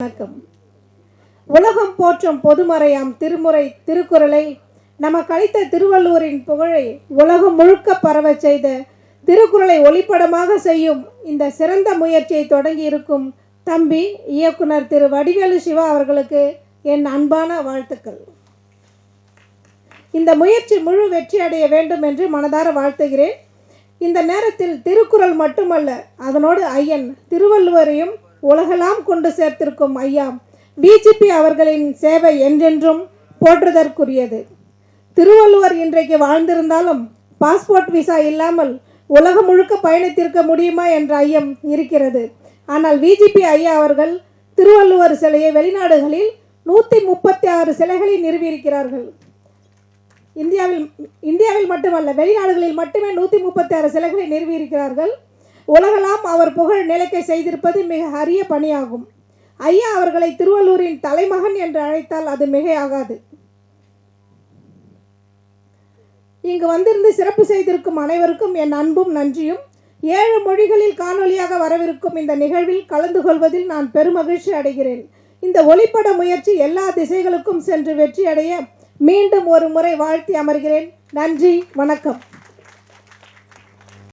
வணக்கம். உலகம் போற்றும் பொதுமறையாம் திருமுறை திருக்குறளை நமக்கு அளித்த திருவள்ளுவரின் புகழை உலகம் முழுக்க பரவச் செய்த திருக்குறளை ஒளிப்படமாக செய்யும் இந்த சிறந்த முயற்சியை தொடங்கி இருக்கும் தம்பி இயக்குனர் திரு வடிவேலு சிவா அவர்களுக்கு என் அன்பான வாழ்த்துக்கள். இந்த முயற்சி முழு வெற்றி அடைய வேண்டும் என்று மனதார வாழ்த்துகிறேன். இந்த நேரத்தில் திருக்குறள் மட்டுமல்ல, அதனோடு ஐயன் திருவள்ளுவரையும் உலகெல்லாம் கொண்டு சேர்த்திருக்கும் ஐயா பிஜேபி அவர்களின் சேவை என்றென்றும் போற்றுதற்குரியது. திருவள்ளுவர் இன்றைக்கு வாழ்ந்திருந்தாலும் பாஸ்போர்ட் விசா இல்லாமல் உலகம் முழுக்க பயணித்திருக்க முடியுமா என்ற ஐயம் இருக்கிறது. ஆனால் பிஜேபி ஐயா அவர்கள் திருவள்ளுவர் சிலையை வெளிநாடுகளில் 136 சிலைகளை நிறுவியிருக்கிறார்கள். இந்தியாவில் மட்டுமல்ல, வெளிநாடுகளில் மட்டுமே 136 சிலைகளை நிறுவியிருக்கிறார்கள். உலகெல்லாம் அவர் புகழ் நிலைக்க செய்திருப்பது மிக அரிய பணியாகும். ஐயா அவர்களை திருவள்ளூரின் தலைமகன் என்று அழைத்தால் அது மிகையாகாது. இங்கு வந்திருந்து சிறப்பு செய்திருக்கும் அனைவருக்கும் என் அன்பும் நன்றியும். 7 மொழிகளில் காணொலியாக வரவிருக்கும் இந்த நிகழ்வில் கலந்து கொள்வதில் நான் பெருமகிழ்ச்சி அடைகிறேன். இந்த ஒளிப்பட முயற்சி எல்லா திசைகளுக்கும் சென்று வெற்றி அடைய மீண்டும் ஒரு முறை வாழ்த்தி அமர்கிறேன். நன்றி, வணக்கம்.